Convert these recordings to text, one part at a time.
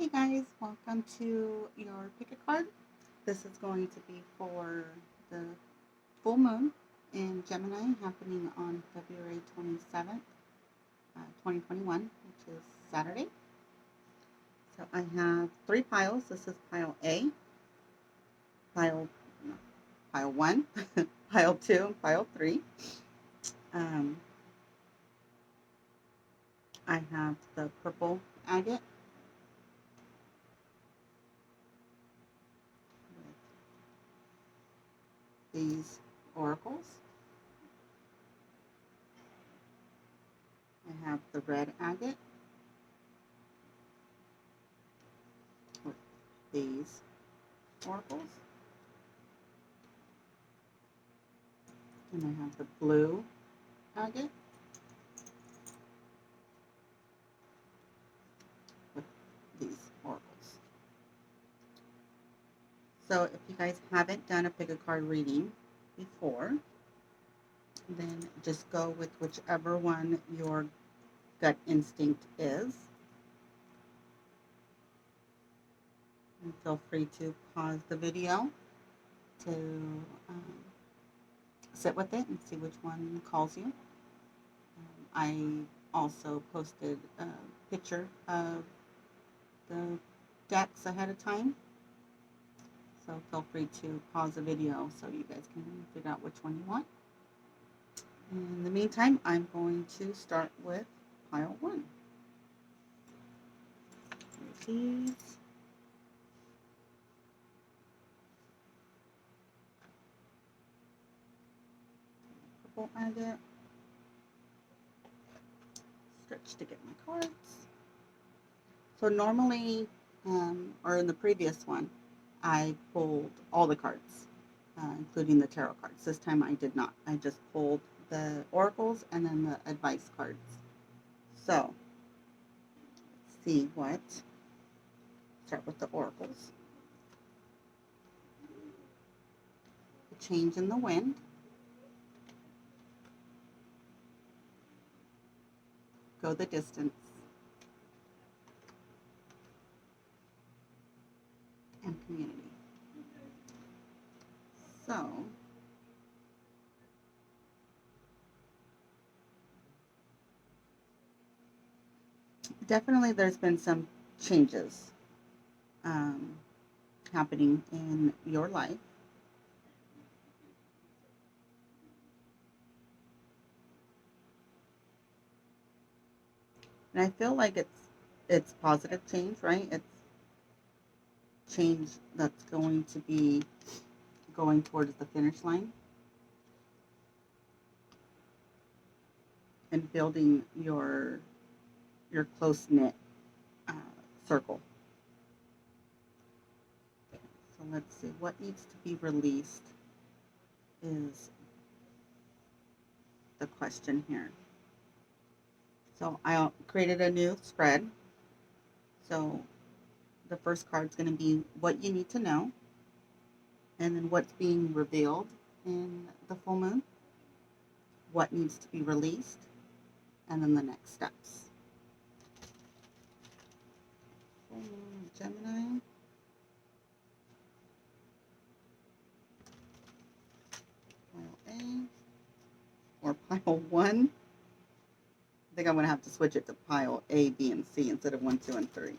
Hey guys, welcome to your pick a card. This is going to be for the full moon in Gemini happening on February 27th, 2021, which is Saturday. So I have three piles. This is pile A, pile, no, pile 1, pile 2, and pile 3. Um, I have the purple agate with these oracles. I have the red agate with these oracles. And I have the blue agate with these oracles. So if you guys haven't done a pick a card reading before, then just go with whichever one your gut instinct is. And feel free to pause the video to sit with it and see which one calls you. I also posted a picture of the decks ahead of time. So feel free to pause the video so you guys can figure out which one you want. In the meantime, I'm going to start with pile 1. These. Purple agate. Stretch to get my cards. So normally, or in the previous one, I pulled all the cards, including the tarot cards. This time I did not. I just pulled the oracles and then the advice cards. So, let's see what. Start with the oracles. The change in the wind. Go the distance. And community. So, definitely there's been some changes happening in your life. And I feel like it's positive change, right? It's change that's going to be going towards the finish line and building your close-knit circle. So let's see, what needs to be released is the question here. So I created a new spread. So the first card's going to be what you need to know, and then what's being revealed in the full moon, what needs to be released, and then the next steps. Full moon, Gemini. Pile A or pile 1. I think I'm going to have to switch it to pile A, B, and C instead of 1, 2, and 3.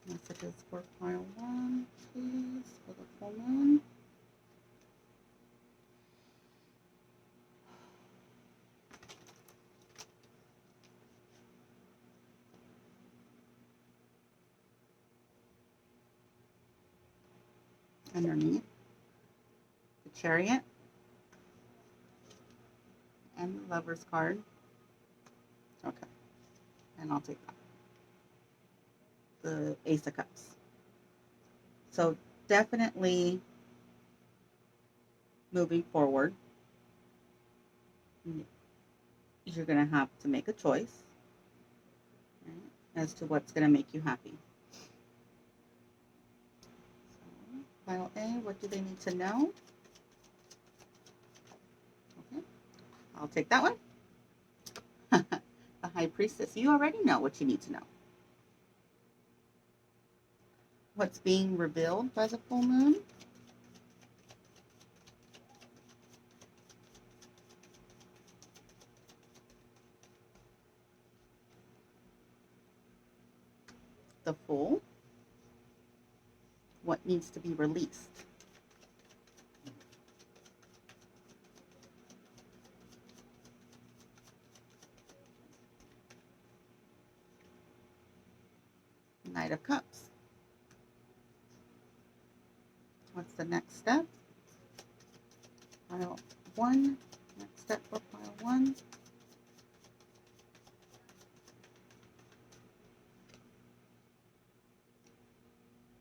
Messages for pile 1, please, for the full moon. Underneath, the Chariot and the Lover's card. Okay, and I'll take that. The Ace of Cups. So definitely moving forward, you're going to have to make a choice, right, as to what's going to make you happy. So, pile A, what do they need to know? Okay. I'll take that one. The High Priestess. You already know what you need to know. What's being revealed by the full moon? The Fool. What needs to be released? Knight of Cups. What's the next step? Pile 1. Next step for pile 1.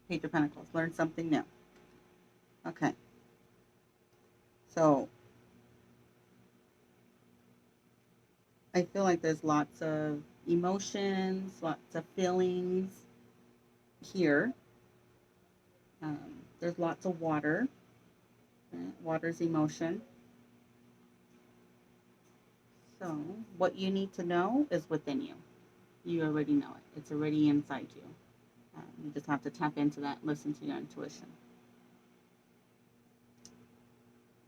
Page of Pentacles. Learn something new. Okay. So, I feel like there's lots of emotions, lots of feelings here. There's lots of water. Right? Water's emotion. So, what you need to know is within you. You already know it. It's already inside you. You just have to tap into that, listen to your intuition.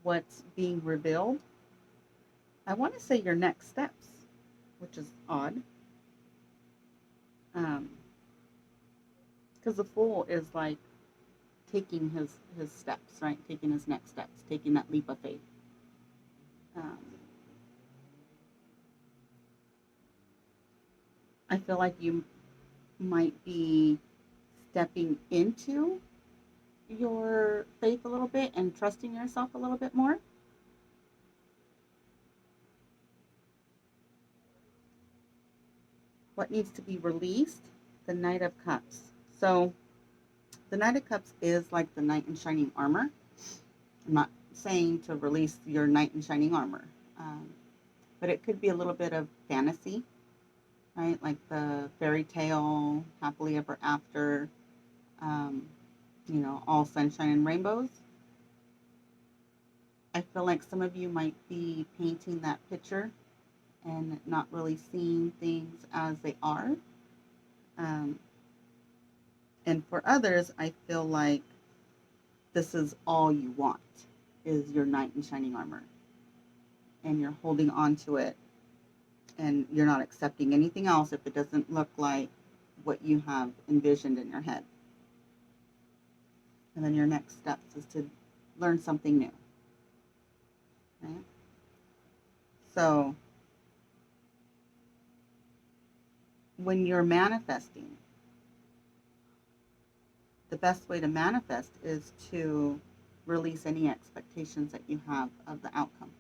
What's being revealed? I want to say your next steps, which is odd. Because the Fool is like taking his steps, right? Taking his next steps, taking that leap of faith. I feel like you might be stepping into your faith a little bit and trusting yourself a little bit more. What needs to be released? The Knight of Cups. So the Knight of Cups is like the knight in shining armor. I'm not saying to release your knight in shining armor, but it could be a little bit of fantasy, right? Like the fairy tale, happily ever after, all sunshine and rainbows. I feel like some of you might be painting that picture and not really seeing things as they are. And for others, I feel like this is all you want, is your knight in shining armor. And you're holding on to it, and you're not accepting anything else if it doesn't look like what you have envisioned in your head. And then your next steps is to learn something new. Okay? So when you're manifesting, the best way to manifest is to release any expectations that you have of the outcome.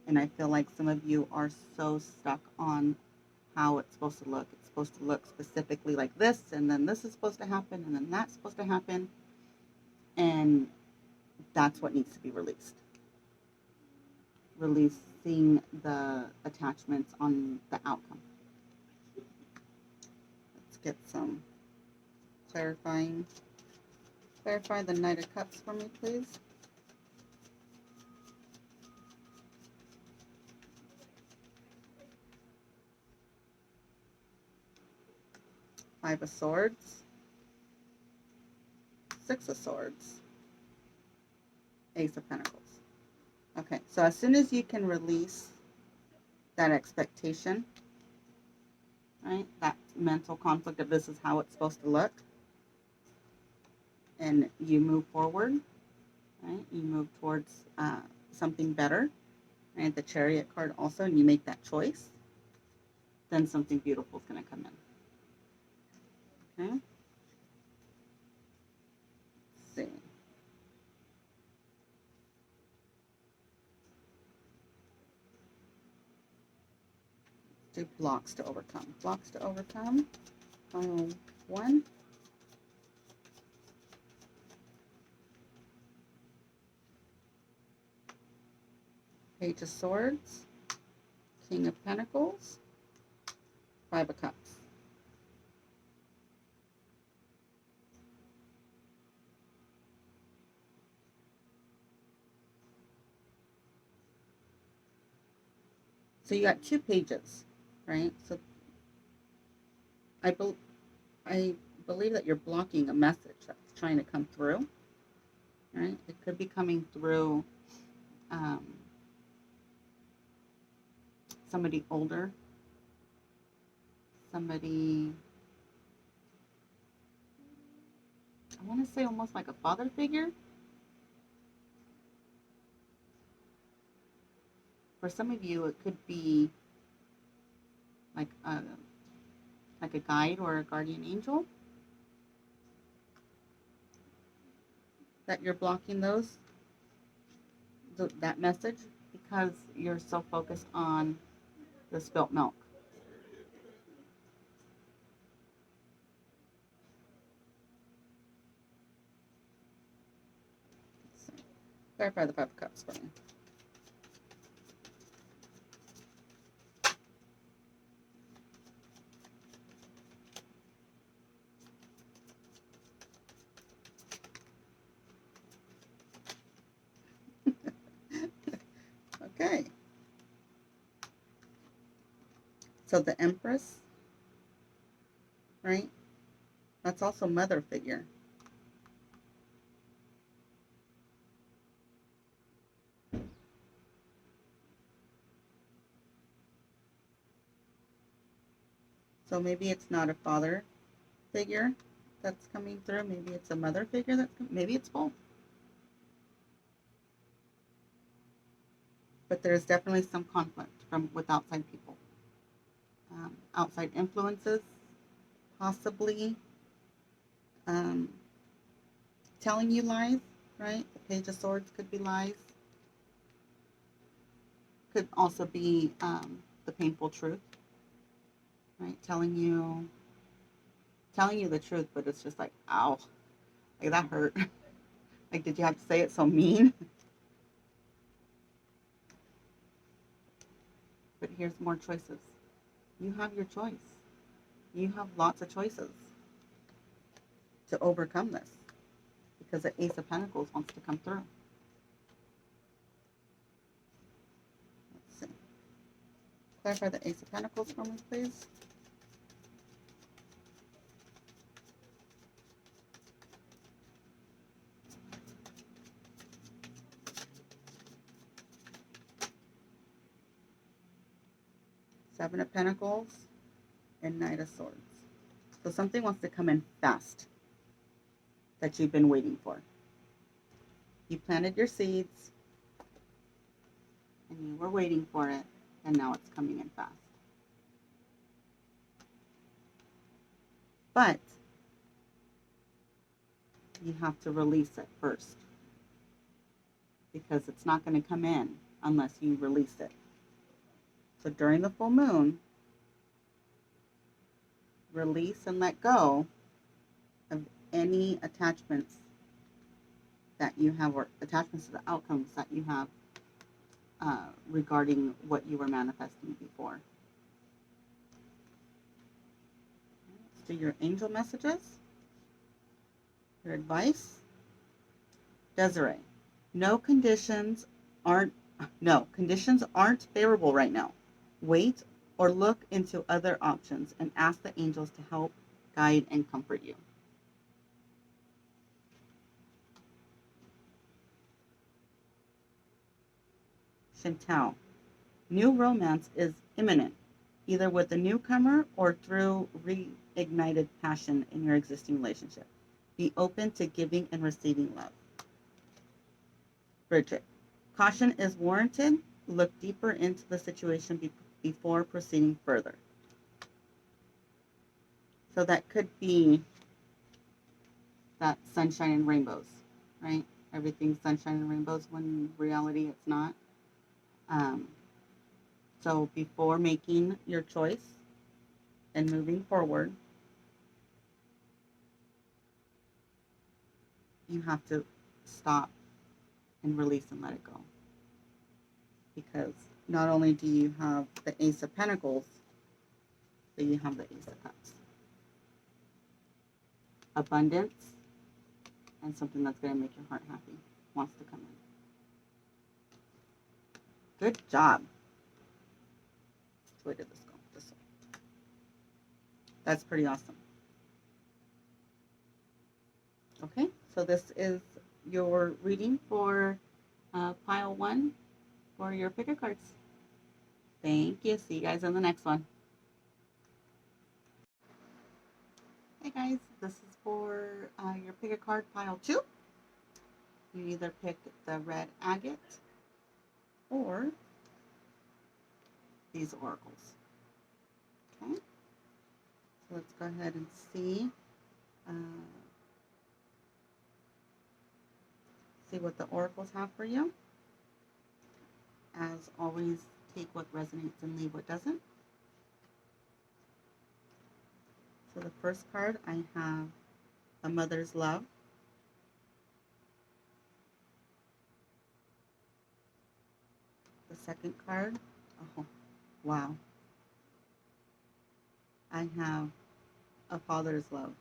And I feel like some of you are so stuck on how it's supposed to look. It's supposed to look specifically like this, and then this is supposed to happen, and then that's supposed to happen. And that's what needs to be released. Releasing the attachments on the outcome. Let's get some clarifying. Clarify the Knight of Cups for me, please. Five of Swords. Six of Swords. Ace of Pentacles. Okay, so as soon as you can release that expectation, right, that mental conflict of this is how it's supposed to look, and you move forward, right, you move towards something better, right, the Chariot card also, and you make that choice, then something beautiful is going to come in. Okay? Let's see. Do blocks to overcome. Blocks to overcome. Final one. Page of Swords. King of Pentacles. Five of Cups. So you got 2 pages, right? So I, I believe that you're blocking a message that's trying to come through, right? It could be coming through somebody older, somebody, I want to say almost like a father figure. For some of you, it could be like a guide or a guardian angel that you're blocking that message because you're so focused on the spilt milk. So, clarify the 5 of Cups for me. Okay. So the Empress, right? That's also mother figure. So maybe it's not a father figure that's coming through. Maybe it's a mother figure maybe it's both. But there's definitely some conflict with outside people. Outside influences, possibly telling you lies, right? The Page of Swords could be lies. Could also be the painful truth, right? Telling you the truth, but it's just like, ow, like that hurt. Like, did you have to say it so mean? But here's more choices. You have your choice. You have lots of choices to overcome this because the Ace of Pentacles wants to come through. Let's see. Clarify the Ace of Pentacles for me, please. Seven of Pentacles and Knight of Swords. So something wants to come in fast that you've been waiting for. You planted your seeds and you were waiting for it, and now it's coming in fast. But you have to release it first because it's not going to come in unless you release it. So during the full moon, release and let go of any attachments that you have, or attachments to the outcomes that you have regarding what you were manifesting before. Let's do your angel messages, your advice. Desiree, conditions aren't favorable right now. Wait or look into other options and ask the angels to help, guide, and comfort you. Chantal, new romance is imminent, either with a newcomer or through reignited passion in your existing relationship. Be open to giving and receiving love. Bridget, caution is warranted. Look deeper into the situation before proceeding further. So that could be that sunshine and rainbows, right? Everything's sunshine and rainbows when in reality it's not. So before making your choice and moving forward, you have to stop and release and let it go. Because not only do you have the Ace of Pentacles, but you have the Ace of Cups. Abundance and something that's going to make your heart happy wants to come in. Good job. way did this go? This way. That's pretty awesome. Okay, so this is your reading for pile 1 for your picker cards. Thank you. See you guys in the next one. Hey guys, this is for your pick a card pile 2. You either pick the red agate or these oracles. Okay, so let's go ahead and see what the oracles have for you. As always, take what resonates and leave what doesn't. So the first card, I have a mother's love. The second card, oh, wow. I have a father's love.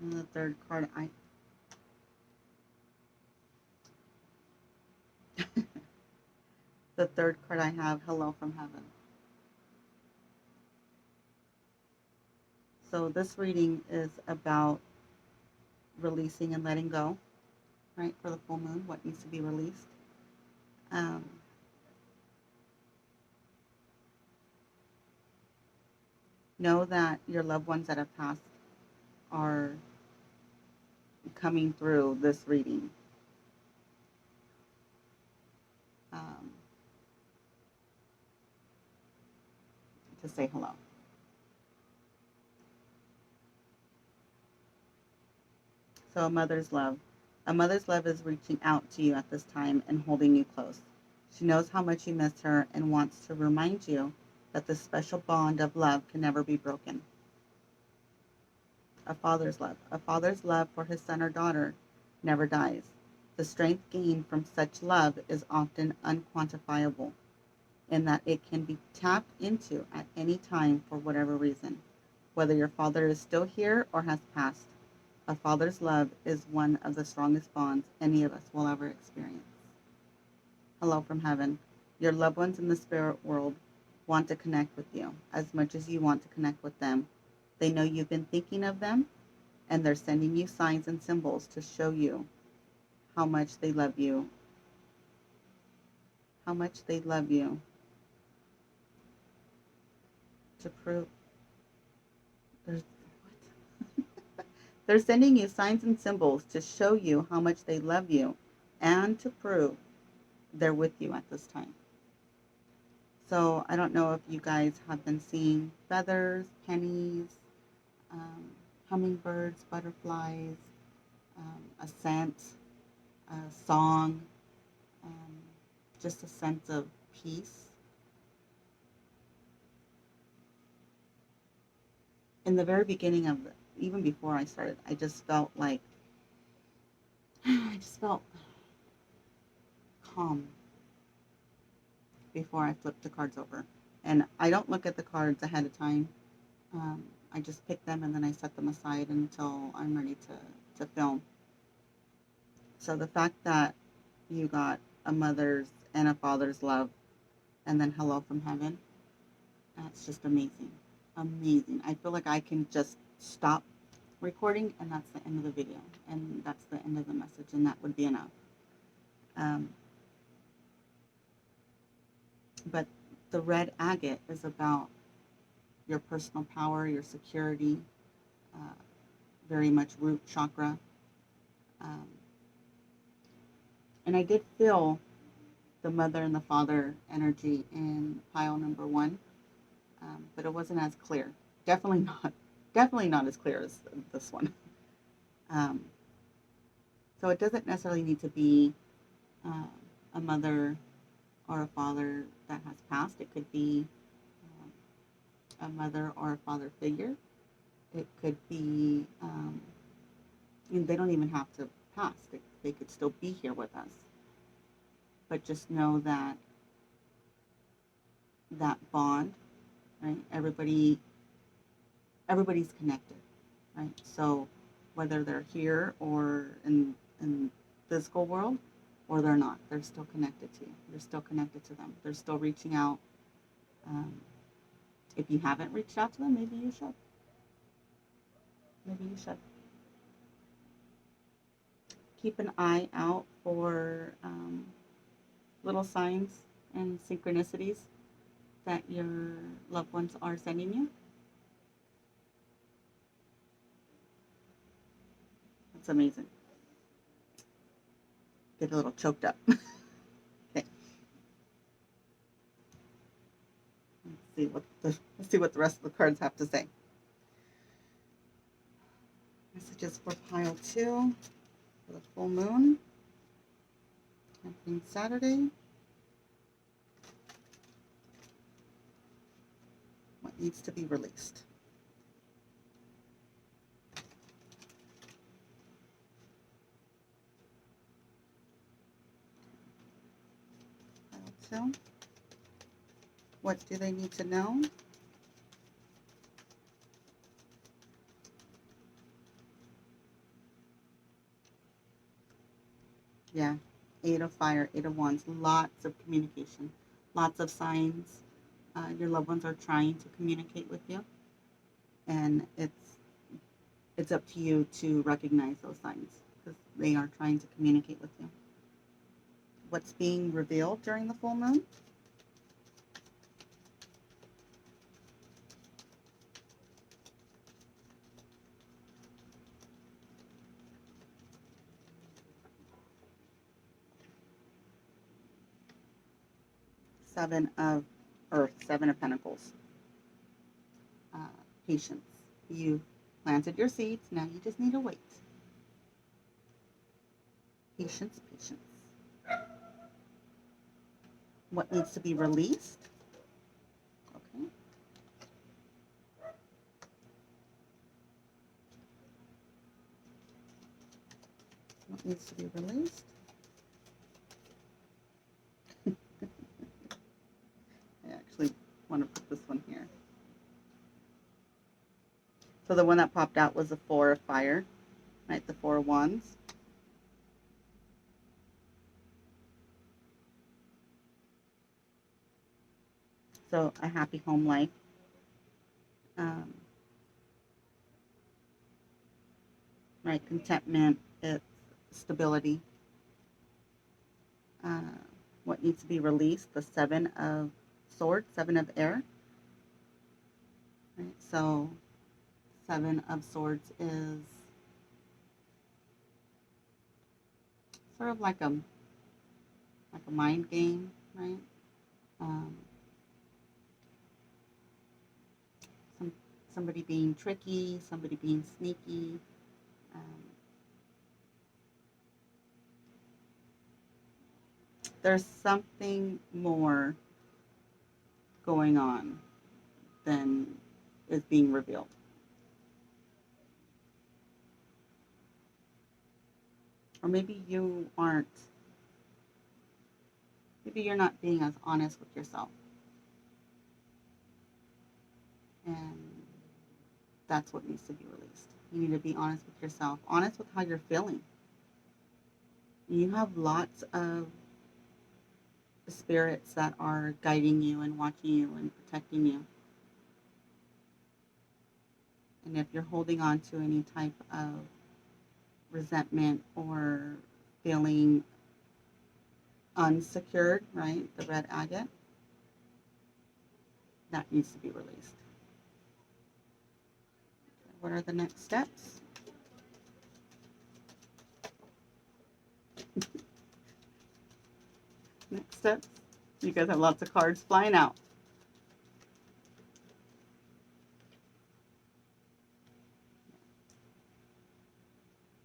And the third card, the third card I have, hello from heaven. So this reading is about releasing and letting go, right? For the full moon, what needs to be released. Know that your loved ones that have passed are coming through this reading. To say hello. So a mother's love. A mother's love is reaching out to you at this time and holding you close. She knows how much you miss her and wants to remind you that this special bond of love can never be broken. A father's love. A father's love for his son or daughter never dies. The strength gained from such love is often unquantifiable, in that it can be tapped into at any time for whatever reason, whether your father is still here or has passed. A father's love is one of the strongest bonds any of us will ever experience. Hello from heaven. Your loved ones in the spirit world want to connect with you as much as you want to connect with them. They know you've been thinking of them, and they're sending you signs and symbols to show you how much they love you. How much they love you. To prove they're sending you signs and symbols to show you how much they love you and to prove they're with you at this time. So I don't know if you guys have been seeing feathers, pennies, hummingbirds, butterflies, a scent, a song, just a sense of peace. In the very beginning of even before I started, I just felt calm before I flipped the cards over. And I don't look at the cards ahead of time. I just pick them and then I set them aside until I'm ready to film. So the fact that you got a mother's and a father's love and then hello from heaven, that's just amazing. Amazing. I feel like I can just stop recording and that's the end of the video and that's the end of the message and that would be enough. But the red agate is about your personal power, your security, very much root chakra. And I did feel the mother and the father energy in pile number 1, but it wasn't as clear. Definitely not as clear as this one. So it doesn't necessarily need to be a mother or a father that has passed. It could be a mother or a father figure. It could be, they don't even have to pass. They could still be here with us. But just know that that bond, right? Everybody's connected, right? So whether they're here or in physical world, or they're not. They're still connected to you. You're still connected to them. They're still reaching out. If you haven't reached out to them, maybe you should. Maybe you should. Keep an eye out for little signs and synchronicities that your loved ones are sending you. That's amazing. Get a little choked up. Okay. Let's see what the rest of the cards have to say. Messages for pile 2 for the full moon happening Saturday. What needs to be released? Pile 2. What do they need to know? Yeah, 8 of fire, 8 of wands, lots of communication, lots of signs. Your loved ones are trying to communicate with you, and it's up to you to recognize those signs because they are trying to communicate with you. What's being revealed during the full moon? Seven of Earth, 7 of Pentacles. Patience. You planted your seeds, now you just need to wait. Patience, patience. What needs to be released? Okay. What needs to be released? I actually want to put this one here. So the one that popped out was the 4 of fire, right? The 4 of wands. So a happy home life. Right, contentment, it's stability. What needs to be released? The 7 of swords, 7 of air. Right, so 7 of swords is sort of like a mind game, right? Somebody being tricky, somebody being sneaky. There's something more going on than is being revealed. Or maybe you aren't, maybe you're not being as honest with yourself. And that's what needs to be released. You need to be honest with yourself, honest with how you're feeling. You have lots of spirits that are guiding you and watching you and protecting you. And if you're holding on to any type of resentment or feeling unsecured, right, the red agate, that needs to be released. What are the next steps? Next steps. You guys have lots of cards flying out.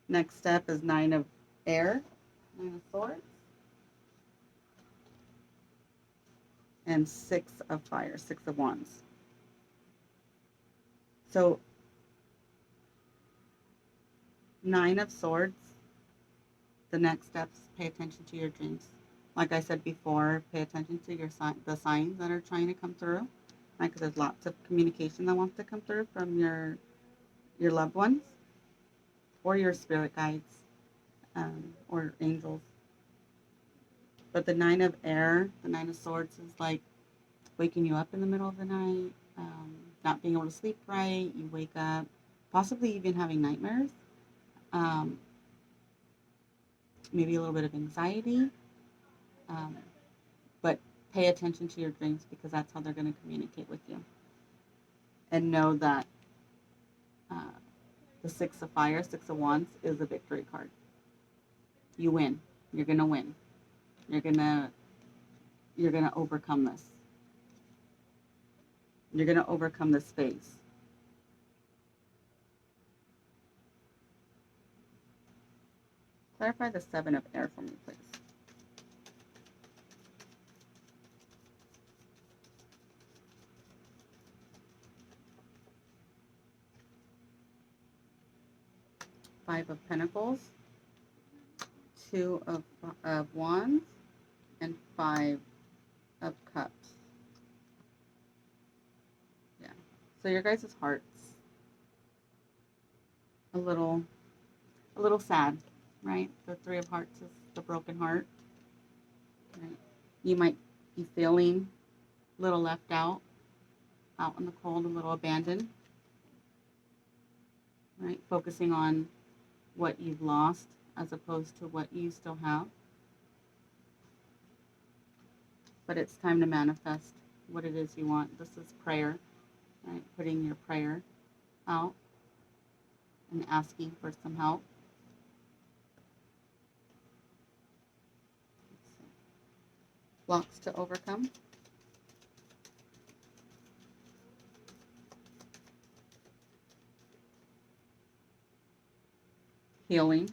Next step is 9 of air, 9 of swords, and 6 of fire, 6 of wands. So 9 of swords, the next steps, pay attention to your dreams. Like I said before, pay attention to the signs that are trying to come through. Right? Because there's lots of communication that wants to come through from your loved ones or your spirit guides or angels. But the Nine of Air, the Nine of Swords, is like waking you up in the middle of the night, not being able to sleep right. You wake up, possibly even having nightmares, um, maybe a little bit of anxiety. Um, but pay attention to your dreams because that's how they're going to communicate with you. And know that uh, the Six of Fire, Six of Wands, is a victory card. You win. You're going to win. You're going to overcome this. You're going to overcome this phase. Clarify the Seven of Air for me, please. Five of Pentacles, Two of Wands, and Five of Cups. Yeah. So your guys' hearts a little sad, right? The Three of Hearts is the broken heart. Right? You might be feeling a little left out in the cold, a little abandoned. Right? Focusing on what you've lost as opposed to what you still have. But it's time to manifest what it is you want. This is prayer, right? Putting your prayer out and asking for some help. Blocks to overcome. Healing.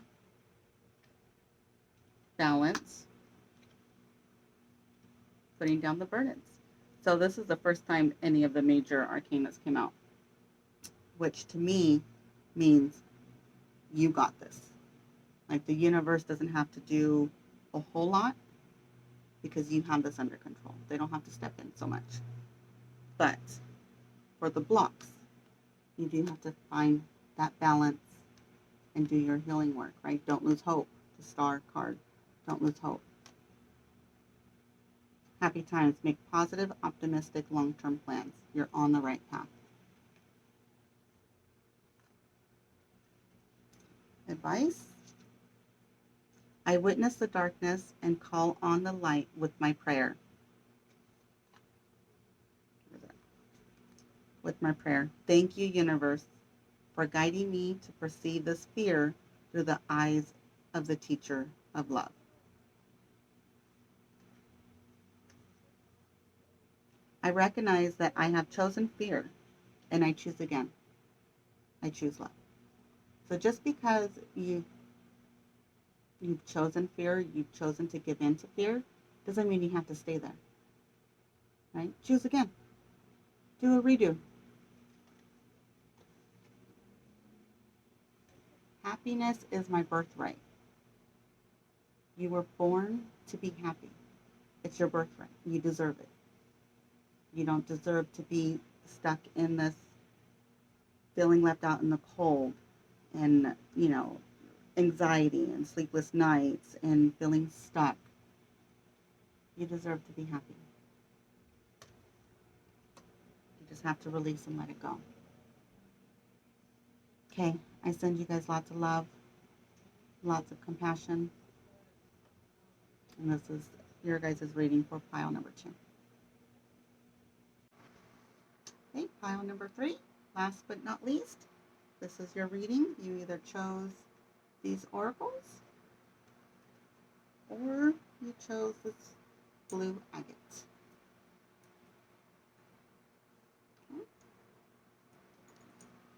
Balance. Putting down the burdens. So this is the first time any of the major arcanas came out, which to me means you got this. Like the universe doesn't have to do a whole lot because you have this under control. They don't have to step in so much. But for the blocks, you do have to find that balance and do your healing work, right? Don't lose hope. The Star card. Don't lose hope. Happy times. Make positive, optimistic, long-term plans. You're on the right path. Advice. I witness the darkness and call on the light with my prayer. With my prayer. Thank you, universe, for guiding me to perceive this fear through the eyes of the teacher of love. I recognize that I have chosen fear, and I choose again. I choose love. So just because you've chosen fear, you've chosen to give in to fear, doesn't mean you have to stay there. Right? Choose again. Do a redo. Happiness is my birthright. You were born to be happy. It's your birthright. You deserve it. You don't deserve to be stuck in this feeling left out in the cold and, anxiety and sleepless nights and feeling stuck. You deserve to be happy. You just have to release and let it go. Okay, I send you guys lots of love, lots of compassion. And this is your guys' reading for pile number 2. Okay, pile number 3, last but not least, this is your reading. You either chose these oracles or you chose this blue agate. Okay.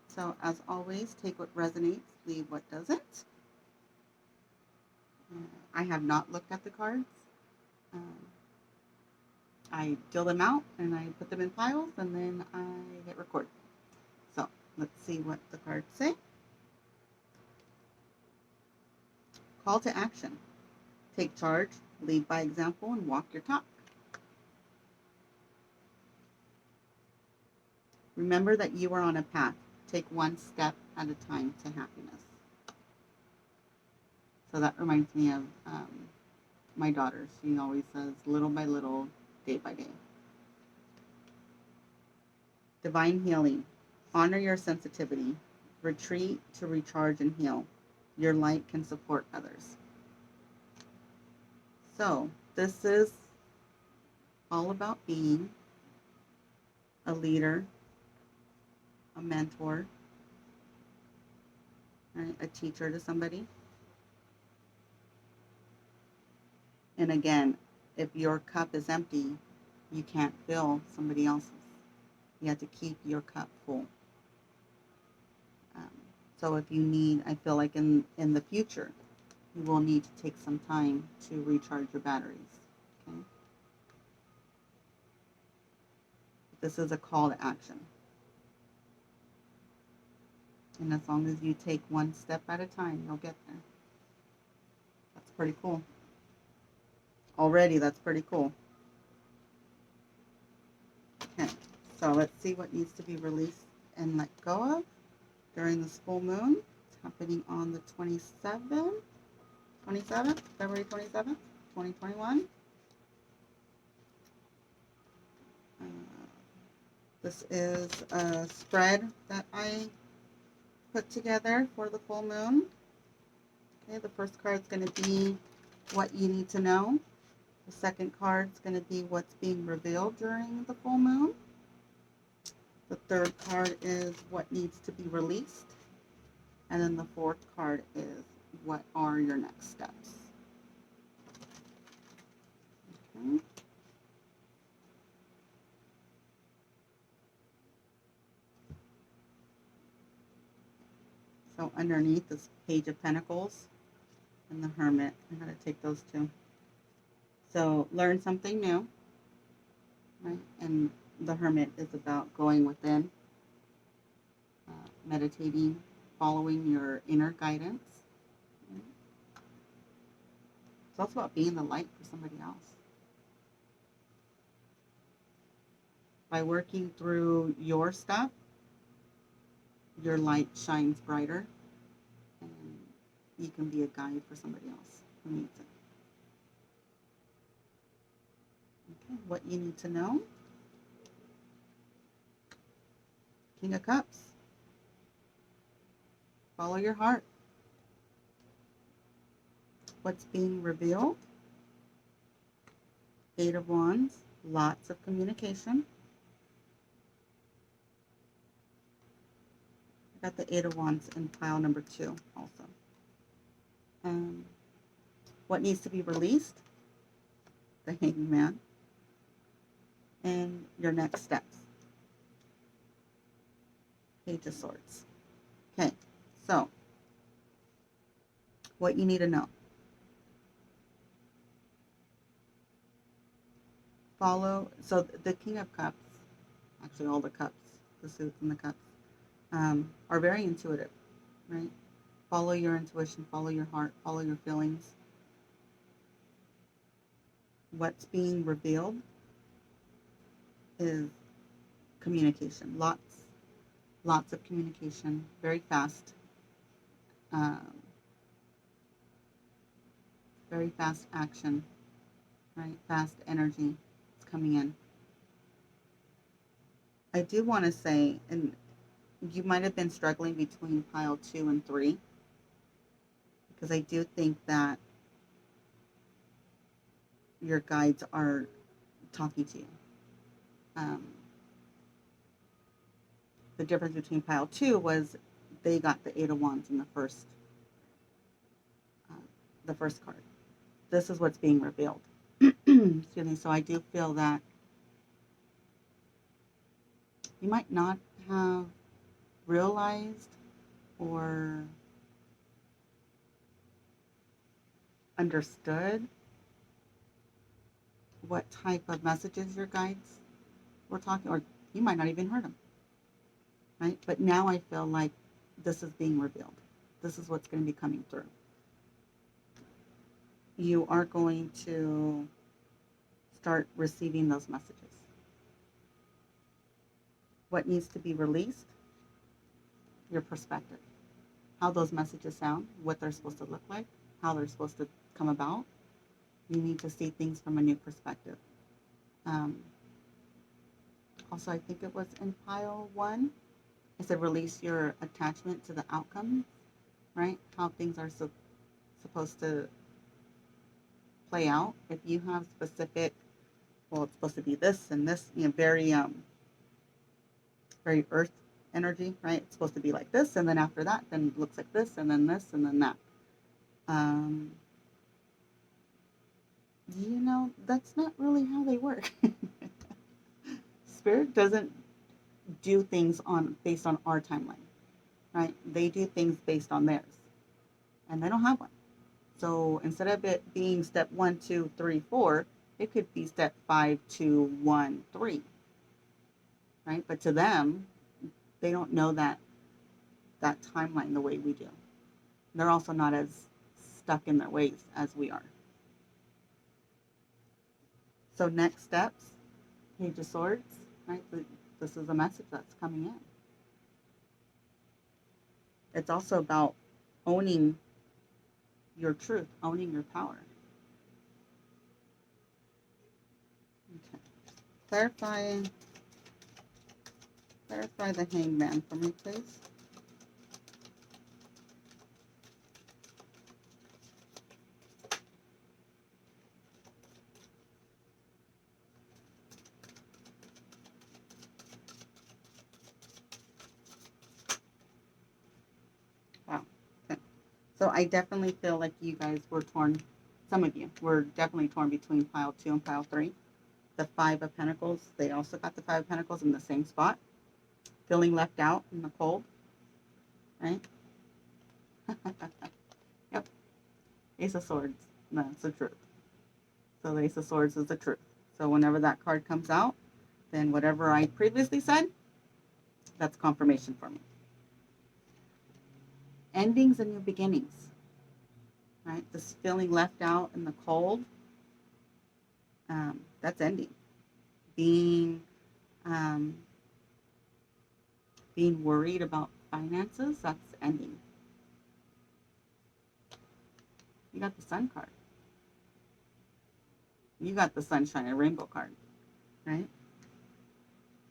So as always, take what resonates, leave what doesn't. I have not looked at the cards. I deal them out and I put them in piles and then I hit record. So let's see what the cards say. Call to action. Take charge, lead by example, and walk your talk. Remember that you are on a path. Take one step at a time to happiness. So that reminds me of my daughter. She always says, little by little, day by day. Divine healing. Honor your sensitivity. Retreat to recharge and heal. Your light can support others. So, this is all about being a leader, a mentor, right? A teacher to somebody. And again, if your cup is empty, you can't fill somebody else's. You have to keep your cup full. So if you need, I feel like in the future, you will need to take some time to recharge your batteries. Okay. This is a call to action. And as long as you take one step at a time, you'll get there. That's pretty cool. Already, that's pretty cool. Okay, so let's see what needs to be released and let go of during this full moon. It's happening on the 27th, February 27th, 2021. This is a spread that I put together for the full moon. Okay, the first card is going to be what you need to know. The second card is going to be what's being revealed during the full moon. The third card is what needs to be released. And then the fourth card is what are your next steps. Okay. So underneath this Page of Pentacles and the Hermit. I'm going to take those two. So learn something new, right? And the Hermit is about going within, meditating, following your inner guidance. Right? It's also about being the light for somebody else. By working through your stuff, your light shines brighter, and you can be a guide for somebody else who needs it. Okay, what you need to know. King of Cups. Follow your heart. What's being revealed? Eight of Wands. Lots of communication. I got the Eight of Wands in pile number 2 also. What needs to be released? The Hanged Man. And your next steps. Page of Swords. Okay, so what you need to know. Follow, so the King of Cups, actually all the cups, the suits and the cups, are very intuitive, right? Follow your intuition, follow your heart, follow your feelings. What's being revealed is communication. Lots of communication, very fast. Very fast action, right? Fast energy is coming in. I do want to say, and you might have been struggling between pile 2 and 3, because I do think that your guides are talking to you. The difference between pile 2 was they got the Eight of Wands in the first card. This is what's being revealed. Excuse me. So I do feel that you might not have realized or understood what type of messages your guides were talking, or you might not even heard them, right? But now I feel like this is being revealed. This is what's going to be coming through. You are going to start receiving those messages. What needs to be released? Your perspective. How those messages sound, what they're supposed to look like, how they're supposed to come about, You need to see things from a new perspective. Also, I think it was in pile 1. It said release your attachment to the outcome, right? How things are supposed to play out. If you have specific, well, it's supposed to be this and this, very very earth energy, right? It's supposed to be like this, and then after that, then it looks like this, and then this, and then that. That's not really how they work. Spirit doesn't do things based on our timeline, right? They do things based on theirs, and they don't have one. So instead of it being step 1, 2, 3, 4, it could be step 5, 2, 1, 3, right? But to them, they don't know that timeline the way we do. They're also not as stuck in their ways as we are. So next steps, Page of Swords, right? This is a message that's coming in. It's also about owning your truth, owning your power. Okay. Clarify the Hangman for me, please. Wow. Okay. So I definitely feel like you guys were torn. Some of you were definitely torn between pile 2 and pile 3. The 5 of Pentacles, they also got the 5 of Pentacles in the same spot. Feeling left out in the cold, right? Yep. Ace of Swords, that's the truth. So the Ace of Swords is the truth. So whenever that card comes out, then whatever I previously said, that's confirmation for me. Endings and new beginnings, right? This feeling left out in the cold, that's ending. Being worried about finances, that's ending. You got the Sun card. You got the Sunshine and Rainbow card, right?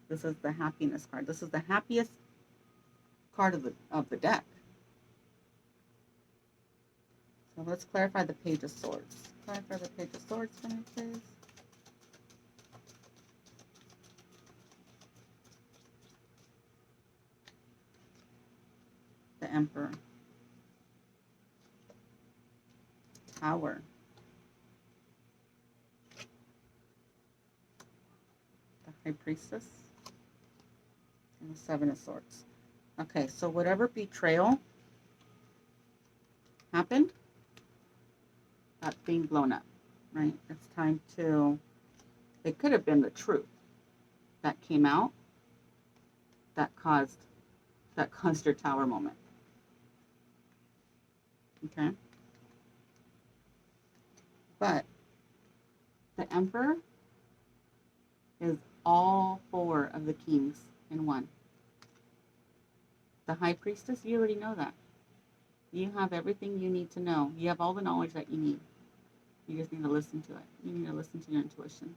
This is the happiness card. This is the happiest card of the deck. So let's clarify the Page of Swords. Clarify the Page of Swords for me, please. The Emperor. Tower. The High Priestess. And the Seven of Swords. Okay, so whatever betrayal happened, that's being blown up, right? It's time to, it could have been the truth that came out that caused your tower moment. Okay? But the Emperor is all 4 of the kings in one. The High Priestess, you already know that. You have everything you need to know. You have all the knowledge that you need. You just need to listen to it. You need to listen to your intuition.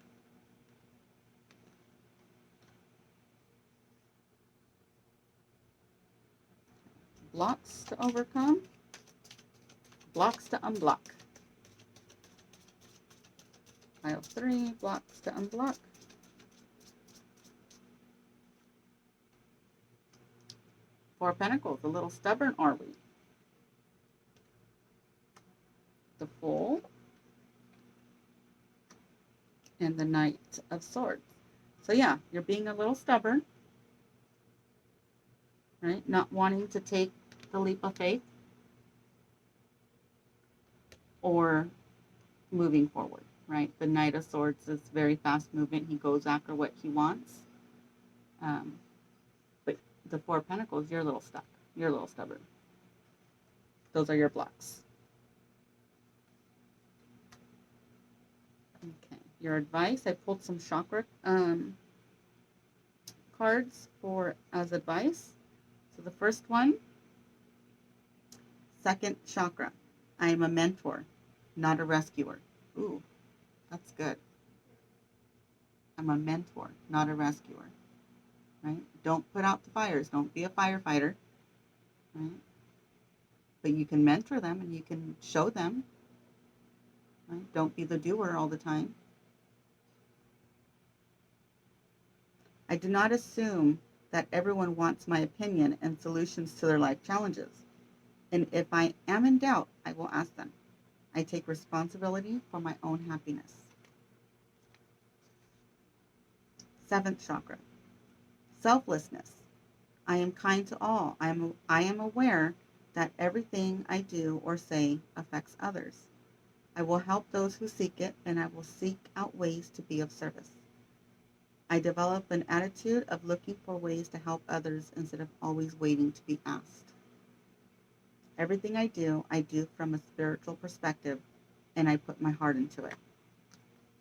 Blocks to overcome. Blocks to unblock. Pile 3, blocks to unblock. Four of Pentacles, a little stubborn, are we? The Fool. And the Knight of Swords. So yeah, you're being a little stubborn, right? Not wanting to take the leap of faith or moving forward, right? The Knight of Swords is very fast movement. He goes after what he wants. But the Four of Pentacles, you're a little stuck. You're a little stubborn. Those are your blocks. Okay. Your advice, I pulled some chakra cards as advice. So the first one, second chakra. I am a mentor, not a rescuer. Ooh, That's good. I'm a mentor, not a rescuer, right? Don't put out the fires. Don't be a firefighter, right? But you can mentor them and you can show them, right? Don't be the doer all the time. I do not assume that everyone wants my opinion and solutions to their life challenges. And if I am in doubt, I will ask them. I take responsibility for my own happiness. 7th chakra, selflessness. I am kind to all. I am aware that everything I do or say affects others. I will help those who seek it, and I will seek out ways to be of service. I develop an attitude of looking for ways to help others instead of always waiting to be asked. Everything I do from a spiritual perspective, and I put my heart into it.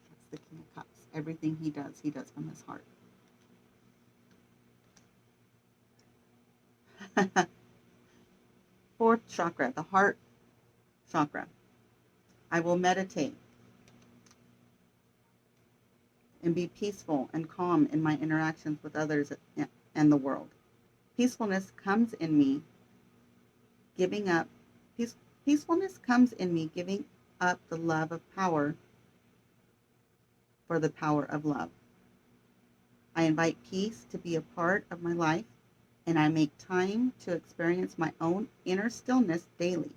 That's the King of Cups. Everything he does from his heart. 4th chakra, the heart chakra. I will meditate and be peaceful and calm in my interactions with others and the world. Peacefulness comes in me giving up peacefulness comes in me giving up the love of power for the power of love. I invite peace to be a part of my life, and I make time to experience my own inner stillness daily.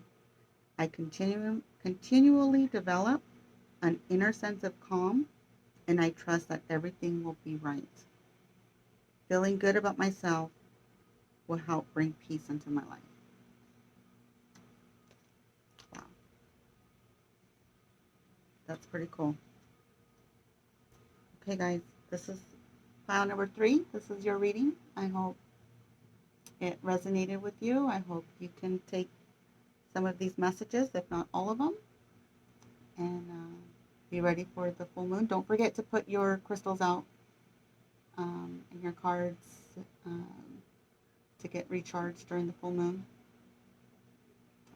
I continually develop an inner sense of calm, and I trust that everything will be right. Feeling good about myself will help bring peace into my life. Wow. That's pretty cool. Okay, guys, this is pile number 3. This is your reading. I hope it resonated with you. I hope you can take some of these messages, if not all of them, and be ready for the full moon. Don't forget to put your crystals out and your cards to get recharged during the full moon.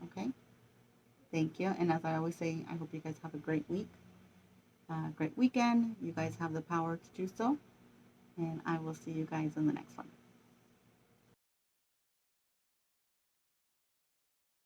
Okay? Thank you. And as I always say, I hope you guys have a great week, great weekend. You guys have the power to do so. And I will see you guys in the next one.